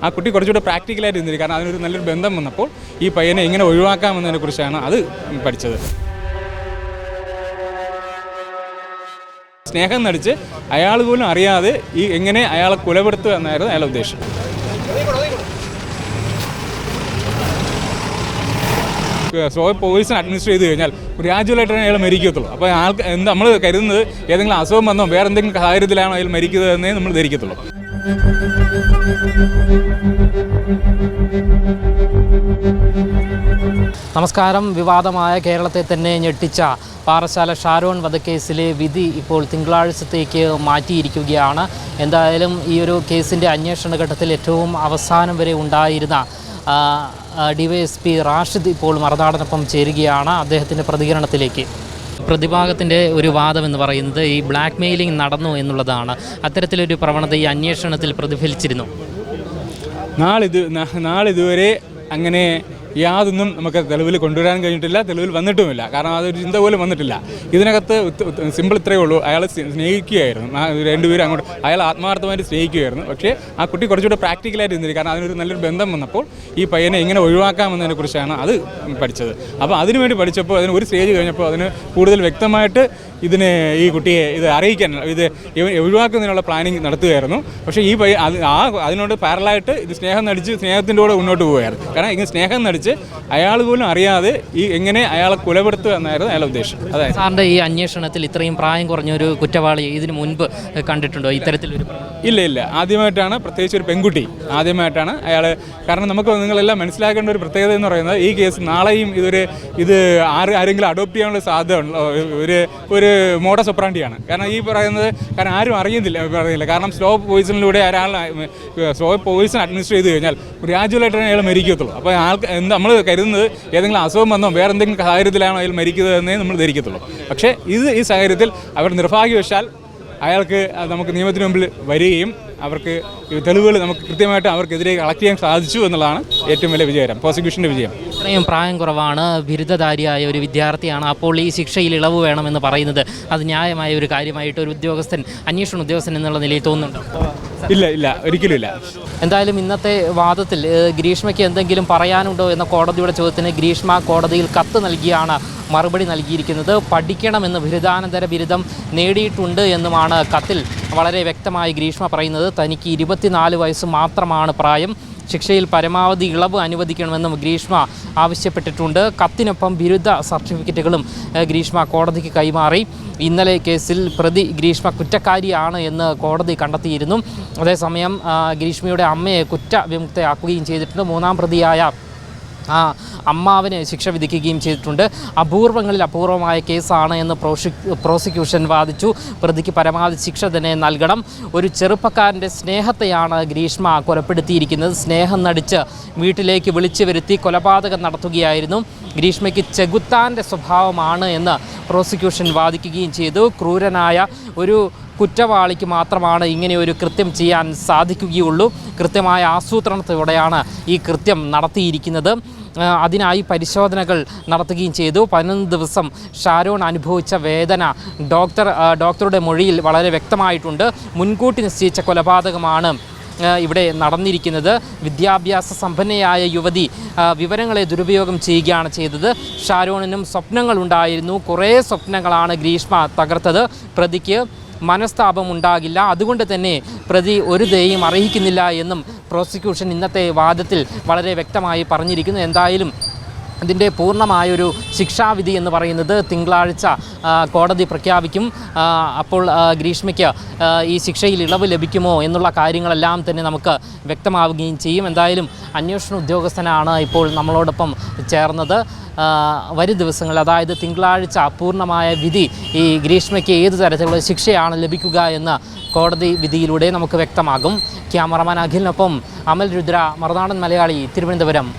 ആ കുട്ടി കുറച്ചുകൂടെ പ്രാക്ടിക്കലായിട്ട് ഇരുന്നില്ല. കാരണം അതിനൊരു നല്ലൊരു ബന്ധം വന്നപ്പോൾ ഈ പയ്യനെ എങ്ങനെ ഒഴിവാക്കാമെന്നതിനെ കുറിച്ചാണ് അത് പഠിച്ചത്. സ്നേഹം നടിച്ച് അയാൾ പോലും അറിയാതെ എങ്ങനെ അയാളെ കൊലപ്പെടുത്തുക എന്നായിരുന്നു അയാളുടെ ഉദ്ദേശം. പോയിസൺ അഡ്മിനിസ്റ്റർ ചെയ്ത് കഴിഞ്ഞാൽ ഗ്രാജുവലായിട്ടാണ് അയാൾ മരിക്കത്തുള്ളൂ. അപ്പോൾ ആൾക്ക് നമ്മൾ കരുതുന്നത് ഏതെങ്കിലും അസുഖം വന്നോ വേറെ എന്തെങ്കിലും സാഹചര്യത്തിലാണോ അയാൾ മരിക്കുന്നത് എന്നേ നമ്മൾ ധരിക്കത്തുള്ളൂ. നമസ്കാരം. വിവാദമായ കേരളത്തെ തന്നെ ഞെട്ടിച്ച പാറശാല ഷാരോൺ വധക്കേസിലെ വിധി ഇപ്പോൾ തിങ്കളാഴ്ചത്തേക്ക് മാറ്റിയിരിക്കുകയാണ്. എന്തായാലും ഈ ഒരു കേസിൻ്റെ അന്വേഷണ ഘട്ടത്തിൽ ഏറ്റവും അവസാനം വരെ ഉണ്ടായിരുന്ന DYSP റാഷിദ് ഇപ്പോൾ മറുനാടനൊപ്പം ചേരുകയാണ്. അദ്ദേഹത്തിൻ്റെ പ്രതികരണത്തിലേക്ക്. പ്രതിഭാഗത്തിൻ്റെ ഒരു വാദം എന്ന് പറയുന്നത് ഈ ബ്ലാക്ക് മെയിലിംഗ് നടന്നു എന്നുള്ളതാണ്. അത്തരത്തിലൊരു പ്രവണത ഈ അന്വേഷണത്തിൽ പ്രതിഫലിച്ചിരുന്നു. നാളിതുവരെ അങ്ങനെ യാതൊന്നും നമുക്ക് തെളിവിൽ കൊണ്ടുവരാൻ കഴിഞ്ഞിട്ടില്ല, തെളിവിൽ വന്നിട്ടുമില്ല. കാരണം അതൊരു ചിന്ത പോലും വന്നിട്ടില്ല. ഇതിനകത്ത് സിമ്പിൾ ഇത്രയേ ഉള്ളൂ, അയാളെ സ്നേഹിക്കുകയായിരുന്നു. രണ്ടുപേരും അങ്ങോട്ട് അയാൾ ആത്മാർത്ഥമായിട്ട് സ്നേഹിക്കുകയായിരുന്നു. പക്ഷേ ആ കുട്ടി കുറച്ചുകൂടെ പ്രാക്ടിക്കലായിട്ട് ഇരുന്നില്ല. കാരണം അതിനൊരു നല്ലൊരു ബന്ധം വന്നപ്പോൾ ഈ പയ്യനെ എങ്ങനെ ഒഴിവാക്കാമെന്നതിനെ കുറിച്ചാണ് അത് പഠിച്ചത്. അപ്പോൾ അതിനുവേണ്ടി പഠിച്ചപ്പോൾ അതിന് ഒരു സ്റ്റേജ് കഴിഞ്ഞപ്പോൾ അതിന് കൂടുതൽ വ്യക്തമായിട്ട് ഈ കുട്ടിയെ അറിയിക്കാൻ ഒഴിവാക്കുന്നതിനുള്ള പ്ലാനിങ് നടത്തുകയായിരുന്നു. പക്ഷേ ഈ അതിനോട് പാരലായിട്ട് ഇത് സ്നേഹം നടിച്ച് സ്നേഹത്തിൻ്റെ കൂടെ മുന്നോട്ട് പോവുകയായിരുന്നു. കാരണം ഇങ്ങനെ സ്നേഹം നടിച്ച് അയാൾ പോലും അറിയാതെ എങ്ങനെ അയാളെ കൊലപ്പെടുത്തുക എന്നായിരുന്നു അയാളുടെ ഉദ്ദേശം. അതായത് സാറിൻ്റെ ഈ അന്വേഷണത്തിൽ ഇത്രയും പ്രായം കുറഞ്ഞൊരു കുറ്റവാളി ഇതിനു മുൻപ് കണ്ടിട്ടുണ്ടോ ഇത്തരത്തിലൊരു? ഇല്ല. ആദ്യമായിട്ടാണ്, പ്രത്യേകിച്ച് ഒരു പെൺകുട്ടി ആദ്യമായിട്ടാണ് അയാൾ. കാരണം നിങ്ങളെല്ലാം മനസ്സിലാക്കേണ്ട ഒരു പ്രത്യേകത എന്ന് പറയുന്നത് ഈ കേസ് നാളെയും ഇത് ആരെങ്കിലും അഡോപ്റ്റ് ചെയ്യാനുള്ള സാധ്യത ഒരു മോഡസ് ഒപ്പറാണ്ടിയാണ്. കാരണം ഈ പറയുന്നത് ആരും അറിയുന്നില്ല. കാരണം സ്ലോ പോയിസണിലൂടെ സ്ലോ പോയിസൺ അഡ്മിനിസ്റ്റർ ചെയ്ത് കഴിഞ്ഞാൽ ഗ്രാജുവലായിട്ടാണ് അയാൾ മരിക്കത്തുള്ളൂ. അപ്പോൾ നമ്മൾ കരുതുന്നത് ഏതെങ്കിലും അസുഖം വന്നോ വേറെ എന്തെങ്കിലും സാഹചര്യത്തിലാണോ അയാൾ മരിക്കുന്നത് എന്നേ നമ്മൾ ധരിക്കത്തുള്ളൂ. പക്ഷേ ഈ സാഹചര്യത്തിൽ അവർ നിർഭാഗ്യവശാൽ അയാൾക്ക് നമുക്ക് നിയമത്തിന് മുമ്പിൽ വരികയും അവർക്ക് തെളിവുകൾ നമുക്ക് കൃത്യമായിട്ട് അവർക്കെതിരെ കളക്ട് ചെയ്യാൻ സാധിച്ചു എന്നുള്ളതാണ് ഏറ്റവും വലിയ വിജയം, പ്രോസിക്യൂഷൻ്റെ വിജയം. ഇത്രയും പ്രായം കുറവാണ്, ബിരുദധാരിയായ ഒരു വിദ്യാർത്ഥിയാണ്. അപ്പോൾ ഈ ശിക്ഷയിൽ ഇളവ് വേണമെന്ന് പറയുന്നത് അത് ന്യായമായ ഒരു കാര്യമായിട്ട് ഒരു അന്വേഷണ ഉദ്യോഗസ്ഥൻ എന്നുള്ള നിലയിൽ തോന്നുന്നുണ്ടോ? ഇല്ല, ഒരിക്കലുമില്ല. എന്തായാലും ഇന്നത്തെ വാദത്തിൽ ഗ്രീഷ്മയ്ക്ക് എന്തെങ്കിലും പറയാനുണ്ടോ എന്ന കോടതിയുടെ ചോദ്യത്തിന് ഗ്രീഷ്മ കോടതിയിൽ കത്ത് നൽകിയാണ് മറുപടി നൽകിയിരിക്കുന്നത്. പഠിക്കണമെന്ന് ബിരുദാനന്തര ബിരുദം നേടിയിട്ടുണ്ട് എന്നുമാണ് കത്തിൽ വളരെ വ്യക്തമായി ഗ്രീഷ്മ പറയുന്നത്. തനിക്ക് 24 വയസ്സ് മാത്രമാണ് പ്രായം. ശിക്ഷയിൽ പരമാവധി ഇളവ് അനുവദിക്കണമെന്നും ഗ്രീഷ്മ ആവശ്യപ്പെട്ടിട്ടുണ്ട്. കത്തിനൊപ്പം ബിരുദ സർട്ടിഫിക്കറ്റുകളും ഗ്രീഷ്മ കോടതിക്ക് കൈമാറി. ഇന്നലെ കേസിൽ പ്രതി ഗ്രീഷ്മ കുറ്റക്കാരിയാണ് എന്ന് കോടതി കണ്ടെത്തിയിരുന്നു. അതേസമയം ഗ്രീഷ്മയുടെ അമ്മയെ കുറ്റവിമുക്തയാക്കുകയും ചെയ്തിട്ടുണ്ട്. മൂന്നാം പ്രതിയായ അമ്മാവിന് ശിക്ഷ വിധിക്കുകയും ചെയ്തിട്ടുണ്ട്. അപൂർവങ്ങളിൽ അപൂർവമായ കേസാണ് എന്ന് പ്രോസിക്യൂഷൻ വാദിച്ചു. പ്രതിക്ക് പരമാവധി ശിക്ഷ തന്നെ നൽകണം. ഒരു ചെറുപ്പക്കാരൻ്റെ സ്നേഹത്തെയാണ് ഗ്രീഷ്മ കൊലപ്പെടുത്തിയിരിക്കുന്നത്. സ്നേഹം നടിച്ച് വീട്ടിലേക്ക് വിളിച്ചു വരുത്തി കൊലപാതകം നടത്തുകയായിരുന്നു. ഗ്രീഷ്മയ്ക്ക് ചെകുത്താൻ്റെ സ്വഭാവമാണ് എന്ന് പ്രോസിക്യൂഷൻ വാദിക്കുകയും ചെയ്തു. ക്രൂരനായ ഒരു കുറ്റവാളിക്ക് മാത്രമാണ് ഇങ്ങനെ ഒരു കൃത്യം ചെയ്യാൻ സാധിക്കുകയുള്ളൂ. കൃത്യമായ ആസൂത്രണത്തോടെയാണ് ഈ കൃത്യം നടത്തിയിരിക്കുന്നത്. അതിനായി പരിശോധനകൾ നടത്തുകയും ചെയ്തു. 11 ദിവസം ഷാരോൺ അനുഭവിച്ച വേദന ഡോക്ടറുടെ മൊഴിയിൽ വളരെ വ്യക്തമായിട്ടുണ്ട്. മുൻകൂട്ടി നിശ്ചയിച്ച കൊലപാതകമാണ് ഇവിടെ നടന്നിരിക്കുന്നത്. വിദ്യാഭ്യാസ സമ്പന്നയായ യുവതി വിവരങ്ങളെ ദുരുപയോഗം ചെയ്യുകയാണ് ചെയ്തത്. ഷാരോണിനും സ്വപ്നങ്ങളുണ്ടായിരുന്നു. കുറേ സ്വപ്നങ്ങളാണ് ഗ്രീഷ്മ തകർത്തത്. പ്രതിക്ക് മനസ്താപമുണ്ടാകില്ല, അതുകൊണ്ട് തന്നെ പ്രതി ഒരു ദയയും അർഹിക്കുന്നില്ല എന്നും പ്രോസിക്യൂഷൻ ഇന്നത്തെ വാദത്തിൽ വളരെ വ്യക്തമായി പറഞ്ഞിരിക്കുന്നു. എന്തായാലും ഇതിൻ്റെ പൂർണ്ണമായൊരു ശിക്ഷാവിധി എന്ന് പറയുന്നത് തിങ്കളാഴ്ച കോടതി പ്രഖ്യാപിക്കും. അപ്പോൾ ഗ്രീഷ്മയ്ക്ക് ഈ ശിക്ഷയിൽ ഇളവ് ലഭിക്കുമോ എന്നുള്ള കാര്യങ്ങളെല്ലാം തന്നെ നമുക്ക് വ്യക്തമാവുകയും ചെയ്യും. എന്തായാലും അന്വേഷണ ഉദ്യോഗസ്ഥനാണ് ഇപ്പോൾ നമ്മളോടൊപ്പം ചേർന്നത്. വരും ദിവസങ്ങൾ, അതായത് തിങ്കളാഴ്ച പൂർണ്ണമായ വിധി ഈ ഗ്രീഷ്മയ്ക്ക് ഏത് തരത്തിലുള്ള ശിക്ഷയാണ് ലഭിക്കുക എന്ന് കോടതി വിധിയിലൂടെ നമുക്ക് വ്യക്തമാകും. ക്യാമറമാൻ അഖിലിനൊപ്പം അമൽ രുദ്ര, മറുനാടൻ മലയാളി, തിരുവനന്തപുരം.